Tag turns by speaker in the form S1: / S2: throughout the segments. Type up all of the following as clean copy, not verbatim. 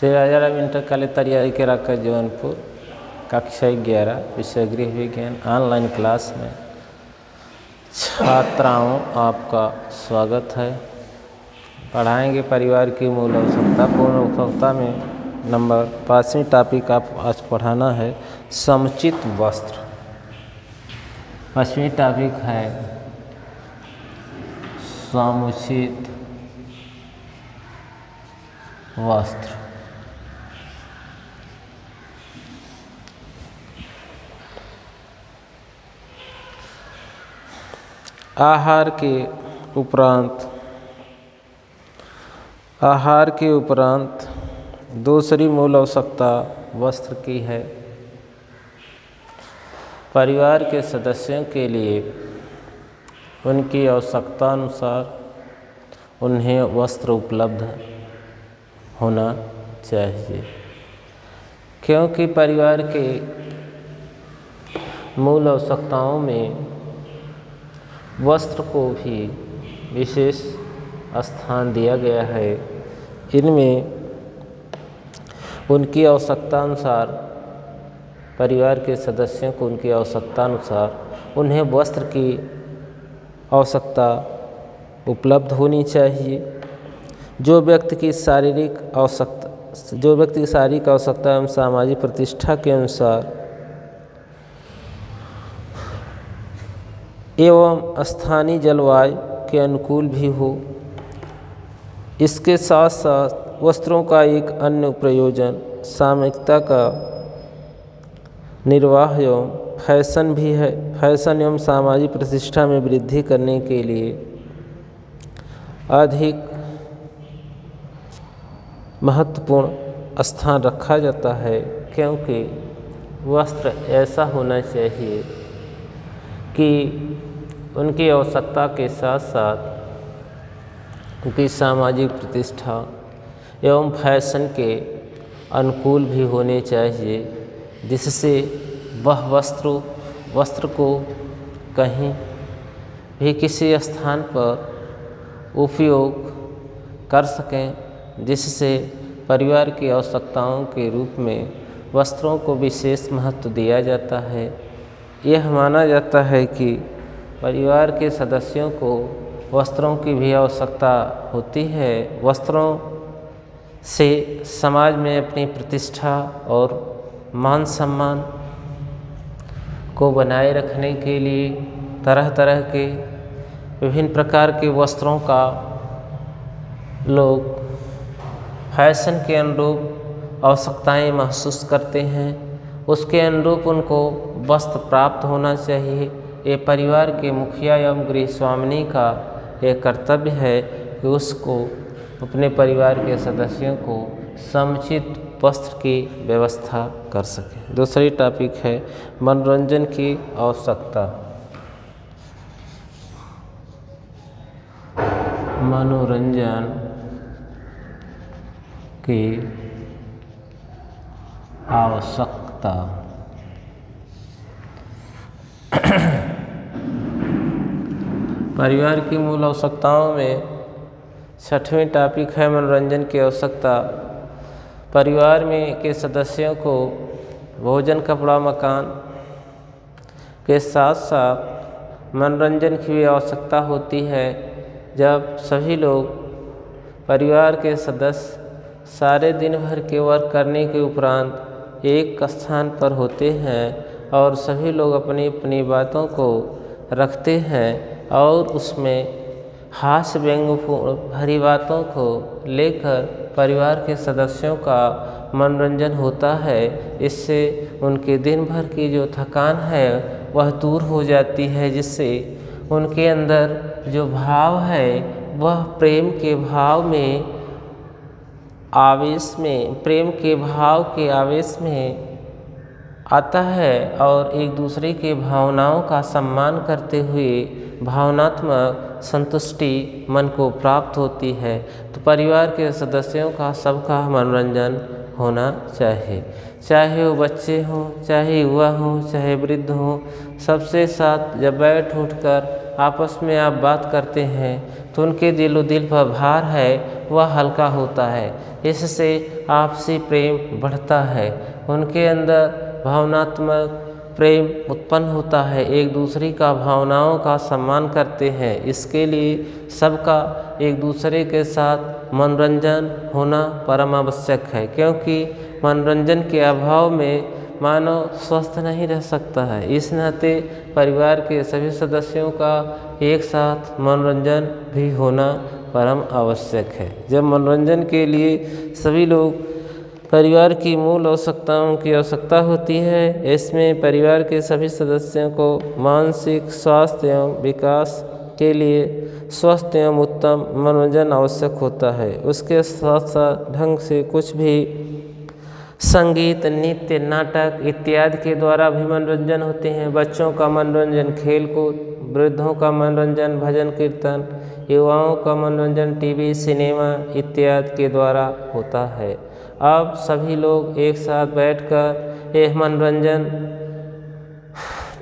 S1: Shri Rajaram inter college तैयारी के रखा जौनपुर कक्षा 11 विषय गृह विज्ञान ऑनलाइन क्लास में छात्राओं आपका स्वागत है। पढ़ाएंगे परिवार की मूल आवश्यकता। पूर्ण आवश्यकता में नंबर 5वीं टॉपिक आप आज पढ़ाना है समुचित वस्त्र। 5वीं टॉपिक है समुचित वस्त्र। आहार के उपरांत दूसरी मूल आवश्यकता वस्त्र की है। परिवार के सदस्यों के लिए उनकी आवश्यकता अनुसार उन्हें वस्त्र उपलब्ध होना चाहिए, क्योंकि परिवार के मूल आवश्यकताओं में वस्त्र को भी विशेष स्थान दिया गया है। इनमें उनकी आवश्यकता अनुसार परिवार के सदस्यों को उनकी आवश्यकता अनुसार उन्हें वस्त्र की आवश्यकता उपलब्ध होनी चाहिए। जो व्यक्ति की शारीरिक आवश्यकता एवं सामाजिक प्रतिष्ठा के अनुसार एवं स्थानीय जलवायु के अनुकूल भी हो। इसके साथ साथ वस्त्रों का एक अन्य प्रयोजन सामयिकता का निर्वाह एवं फैशन भी है। फैशन एवं सामाजिक प्रतिष्ठा में वृद्धि करने के लिए अधिक महत्वपूर्ण स्थान रखा जाता है, क्योंकि वस्त्र ऐसा होना चाहिए कि उनकी आवश्यकता के साथ साथ उनकी सामाजिक प्रतिष्ठा एवं फैशन के अनुकूल भी होने चाहिए, जिससे वह वस्त्र को कहीं भी किसी स्थान पर उपयोग कर सकें, जिससे परिवार की आवश्यकताओं के रूप में वस्त्रों को विशेष महत्व दिया जाता है। यह माना जाता है कि परिवार के सदस्यों को वस्त्रों की भी आवश्यकता होती है। वस्त्रों से समाज में अपनी प्रतिष्ठा और मान सम्मान को बनाए रखने के लिए तरह तरह के विभिन्न प्रकार के वस्त्रों का लोग फैशन के अनुरूप आवश्यकताएं महसूस करते हैं। उसके अनुरूप उनको वस्त्र प्राप्त होना चाहिए। ये परिवार के मुखिया एवं गृह स्वामिनी का एक कर्तव्य है कि उसको अपने परिवार के सदस्यों को समुचित वस्त्र की व्यवस्था कर सके। दूसरी टॉपिक है मनोरंजन की आवश्यकता। मनोरंजन की आवश्यकता। परिवार की मूल आवश्यकताओं में 6वीं टॉपिक है मनोरंजन की आवश्यकता। परिवार में के सदस्यों को भोजन, कपड़ा, मकान के साथ साथ मनोरंजन की भी आवश्यकता होती है। जब सभी लोग परिवार के सदस्य सारे दिन भर के वर्क करने के उपरांत एक स्थान पर होते हैं और सभी लोग अपनी अपनी बातों को रखते हैं और उसमें हास्य व्यंग भरी बातों को लेकर परिवार के सदस्यों का मनोरंजन होता है। इससे उनके दिन भर की जो थकान है वह दूर हो जाती है, जिससे उनके अंदर जो भाव है वह प्रेम के भाव के आवेश में आता है और एक दूसरे के भावनाओं का सम्मान करते हुए भावनात्मक संतुष्टि मन को प्राप्त होती है। तो परिवार के सदस्यों का सबका मनोरंजन होना चाहिए, चाहे वो बच्चे हों, चाहे युवा हों, चाहे वृद्ध हों। सबसे साथ जब बैठ उठकर आपस में आप बात करते हैं तो उनके दिलो दिल पर भार है वह हल्का होता है। इससे आपसी प्रेम बढ़ता है, उनके अंदर भावनात्मक प्रेम उत्पन्न होता है, एक दूसरे का भावनाओं का सम्मान करते हैं। इसके लिए सबका एक दूसरे के साथ मनोरंजन होना परम आवश्यक है, क्योंकि मनोरंजन के अभाव में मानव स्वस्थ नहीं रह सकता है। इस नाते परिवार के सभी सदस्यों का एक साथ मनोरंजन भी होना परम आवश्यक है। जब मनोरंजन के लिए सभी लोग परिवार की मूल आवश्यकताओं की आवश्यकता होती है, इसमें परिवार के सभी सदस्यों को मानसिक स्वास्थ्य एवं विकास के लिए स्वस्थ एवं उत्तम मनोरंजन आवश्यक होता है। उसके साथ साथ ढंग से कुछ भी संगीत, नृत्य, नाटक इत्यादि के द्वारा भी मनोरंजन होते हैं। बच्चों का मनोरंजन खेल कूद, वृद्धों का मनोरंजन भजन कीर्तन, युवाओं का मनोरंजन टीवी, सिनेमा इत्यादि के द्वारा होता है। अब सभी लोग एक साथ बैठकर यह मनोरंजन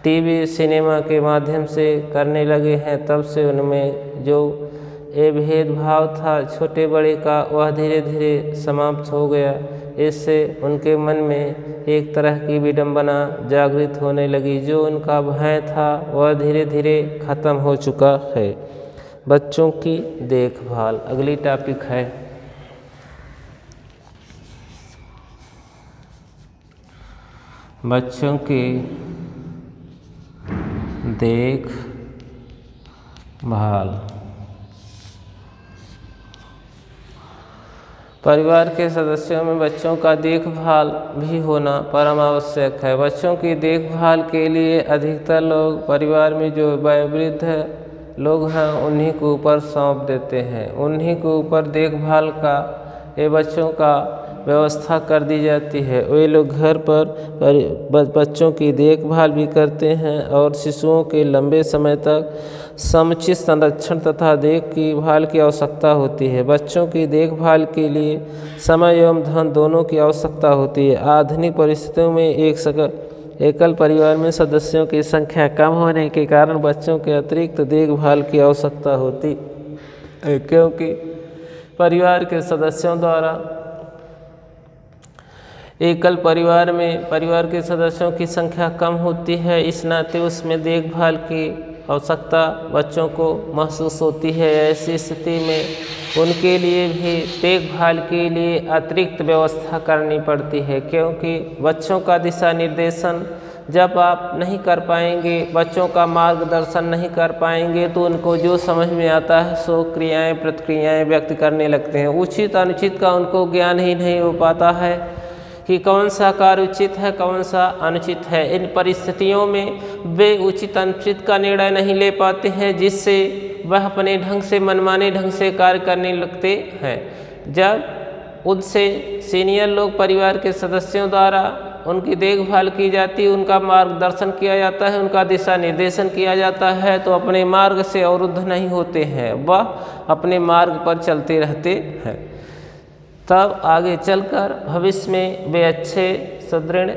S1: टीवी, सिनेमा के माध्यम से करने लगे हैं। तब से उनमें जो ये भेदभाव था छोटे बड़े का, वह धीरे धीरे समाप्त हो गया। इससे उनके मन में एक तरह की विडंबना जागृत होने लगी। जो उनका भय था वह धीरे धीरे खत्म हो चुका है। बच्चों की देखभाल अगली टॉपिक है। बच्चों की देखभाल। परिवार के सदस्यों में बच्चों का देखभाल भी होना परम आवश्यक है। बच्चों की देखभाल के लिए अधिकतर लोग परिवार में जो वयोवृद्ध लोग हैं उन्हीं को ऊपर सौंप देते हैं। उन्हीं को ऊपर देखभाल का ये बच्चों का व्यवस्था कर दी जाती है। वे लोग घर पर बच्चों की देखभाल भी करते हैं और शिशुओं के लंबे समय तक समुचित संरक्षण तथा देखभाल की आवश्यकता होती है। बच्चों की देखभाल के लिए समय एवं धन दोनों की आवश्यकता होती है। आधुनिक परिस्थितियों में एकल परिवार में सदस्यों की संख्या कम होने के कारण बच्चों के अतिरिक्त देखभाल की आवश्यकता होती है, क्योंकि परिवार के सदस्यों द्वारा एकल परिवार में परिवार के सदस्यों की संख्या कम होती है। इस नाते उसमें देखभाल की आवश्यकता बच्चों को महसूस होती है। ऐसी स्थिति में उनके लिए भी देखभाल के लिए अतिरिक्त व्यवस्था करनी पड़ती है, क्योंकि बच्चों का दिशा निर्देशन जब आप नहीं कर पाएंगे, बच्चों का मार्गदर्शन नहीं कर पाएंगे, तो उनको जो समझ में आता है सो क्रियाएं प्रतिक्रियाएं व्यक्त करने लगते हैं। उचित अनुचित का उनको ज्ञान ही नहीं हो पाता है कि कौन सा कार्य उचित है, कौन सा अनुचित है। इन परिस्थितियों में वे उचित अनुचित का निर्णय नहीं ले पाते हैं, जिससे वह अपने ढंग से मनमाने ढंग से कार्य करने लगते हैं। जब उनसे सीनियर लोग परिवार के सदस्यों द्वारा उनकी देखभाल की जाती है, उनका मार्गदर्शन किया जाता है, उनका दिशा निर्देशन किया जाता है, तो अपने मार्ग से अवरुद्ध नहीं होते हैं, वह अपने मार्ग पर चलते रहते हैं। तब आगे चलकर भविष्य में वे अच्छे सुदृढ़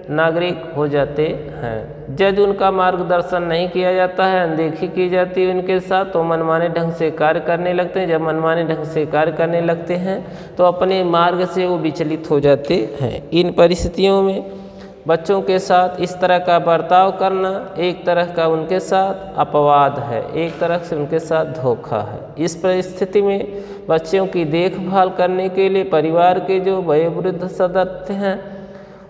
S1: नागरिक हो जाते हैं। यदि उनका मार्गदर्शन नहीं किया जाता है, अनदेखी की जाती है उनके साथ, तो मनमाने ढंग से कार्य करने लगते हैं। जब मनमाने ढंग से कार्य करने लगते हैं तो अपने मार्ग से वो विचलित हो जाते हैं। इन परिस्थितियों में बच्चों के साथ इस तरह का बर्ताव करना एक तरह का उनके साथ अपवाद है, एक तरह से उनके साथ धोखा है। इस परिस्थिति में बच्चों की देखभाल करने के लिए परिवार के जो वयोवृद्ध सदस्य हैं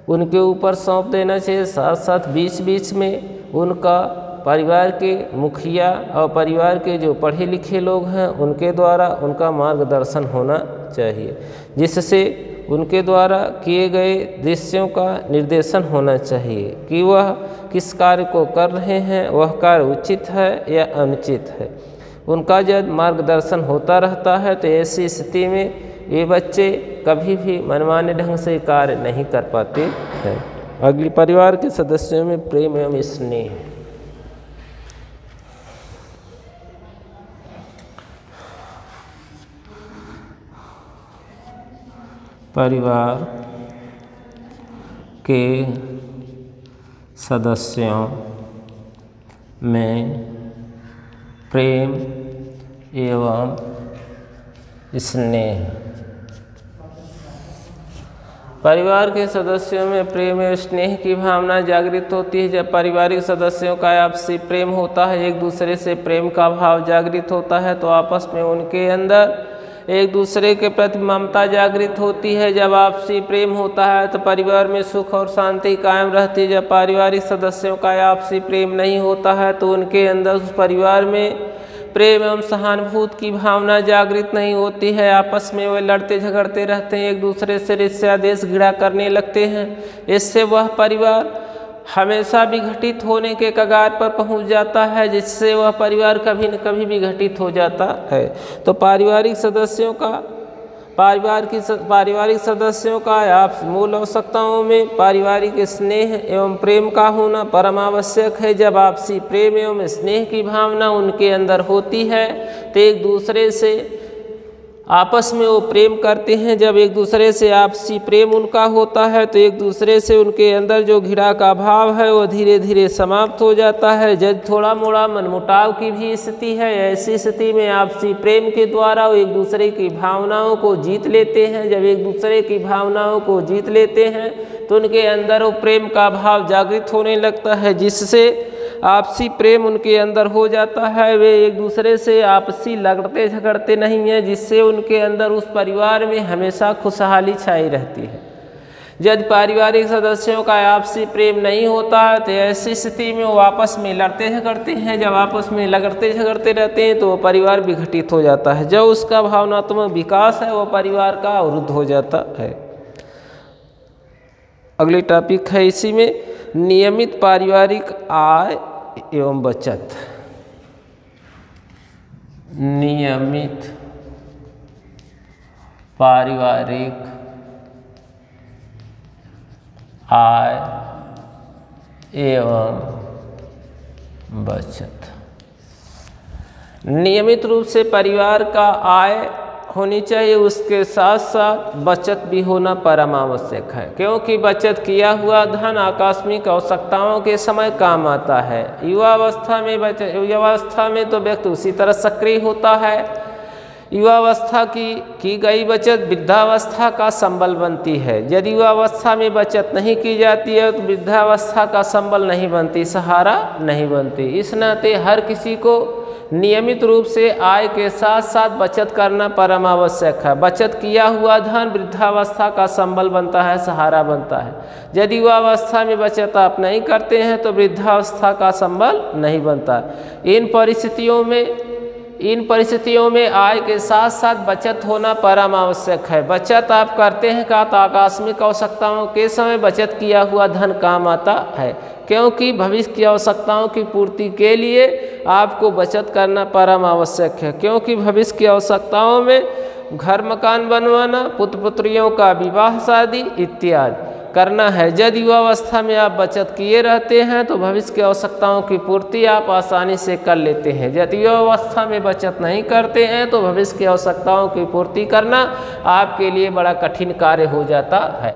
S1: उनके ऊपर सौंप देना चाहिए। साथ साथ बीच बीच में उनका परिवार के मुखिया और परिवार के जो पढ़े लिखे लोग हैं उनके द्वारा उनका मार्गदर्शन होना चाहिए, जिससे उनके द्वारा किए गए दृश्यों का निर्देशन होना चाहिए कि वह किस कार्य को कर रहे हैं, वह कार्य उचित है या अनुचित है। उनका जब मार्गदर्शन होता रहता है तो ऐसी स्थिति में ये बच्चे कभी भी मनमाने ढंग से कार्य नहीं कर पाते हैं। अगली परिवार के सदस्यों में प्रेम एवं स्नेह। परिवार के सदस्यों में प्रेम एवं स्नेह। परिवार के सदस्यों में प्रेम एवं स्नेह की भावना जागृत होती है। जब पारिवारिक सदस्यों का आपसी प्रेम होता है, एक दूसरे से प्रेम का भाव जागृत होता है, तो आपस में उनके अंदर एक दूसरे के प्रति ममता जागृत होती है। जब आपसी प्रेम होता है तो परिवार में सुख और शांति कायम रहती है। जब पारिवारिक सदस्यों का आपसी प्रेम नहीं होता है तो उनके अंदर उस परिवार में प्रेम एवं सहानुभूति की भावना जागृत नहीं होती है। आपस में वे लड़ते झगड़ते रहते हैं, एक दूसरे से ईर्ष्या द्वेष घृणा करने लगते हैं। इससे वह परिवार हमेशा विघटित होने के कगार पर पहुंच जाता है, जिससे वह परिवार कभी न कभी विघटित हो जाता है। तो पारिवारिक सदस्यों का आप मूल आवश्यकताओं में पारिवारिक स्नेह एवं प्रेम का होना परम आवश्यक है। जब आपसी प्रेम एवं स्नेह की भावना उनके अंदर होती है तो एक दूसरे से आपस में वो प्रेम करते हैं। जब एक दूसरे से आपसी प्रेम उनका होता है तो एक दूसरे से उनके अंदर जो घृणा का भाव है वो धीरे धीरे समाप्त हो जाता है। जब थोड़ा मोड़ा मनमुटाव की भी स्थिति है, ऐसी स्थिति में आपसी प्रेम के द्वारा वो एक दूसरे की भावनाओं को जीत लेते हैं। जब एक दूसरे की भावनाओं को जीत लेते हैं तो उनके अंदर वो प्रेम का भाव जागृत होने लगता है, जिससे आपसी प्रेम उनके अंदर हो जाता है। वे एक दूसरे से आपसी लड़ते झगड़ते नहीं हैं, जिससे उनके अंदर उस परिवार में हमेशा खुशहाली छाई रहती है। जब पारिवारिक सदस्यों का आपसी प्रेम नहीं होता है तो ऐसी स्थिति में वो आपस में लड़ते झगड़ते हैं। जब आपस में लड़ते झगड़ते रहते हैं तो वो परिवार विघटित हो जाता है। जब उसका भावनात्मक विकास है वो परिवार का अवरुद्ध हो जाता है। अगली टॉपिक है इसी में नियमित पारिवारिक आय एवं बचत। नियमित पारिवारिक आय एवं बचत। नियमित रूप से परिवार का आय होनी चाहिए, उसके साथ साथ बचत भी होना परम आवश्यक है, क्योंकि बचत किया हुआ धन आकस्मिक आवश्यकताओं के समय काम आता है। युवावस्था में तो व्यक्ति उसी तरह सक्रिय होता है। युवावस्था की गई बचत वृद्धावस्था का संबल बनती है। यदि युवावस्था में बचत नहीं की जाती है तो वृद्धावस्था का संबल नहीं बनती, सहारा नहीं बनती। इस नाते हर किसी को नियमित रूप से आय के साथ साथ बचत करना परम आवश्यक है। बचत किया हुआ धन वृद्धावस्था का संबल बनता है, सहारा बनता है। यदि युवावस्था में बचत आप नहीं करते हैं तो वृद्धावस्था का संबल नहीं बनता। इन परिस्थितियों में आय के साथ साथ बचत होना परम आवश्यक है। बचत आप करते हैं का तो आकस्मिक आवश्यकताओं के समय बचत किया हुआ धन काम आता है, क्योंकि भविष्य की आवश्यकताओं की पूर्ति के लिए आपको बचत करना परम आवश्यक है। क्योंकि भविष्य की आवश्यकताओं में घर मकान बनवाना, पुत्र पुत्रियों का विवाह शादी इत्यादि करना है। यदि युवावस्था में आप बचत किए रहते हैं तो भविष्य की आवश्यकताओं की पूर्ति आप आसानी से कर लेते हैं। यदि युवावस्था में बचत नहीं करते हैं तो भविष्य की आवश्यकताओं की पूर्ति करना आपके लिए बड़ा कठिन कार्य हो जाता है।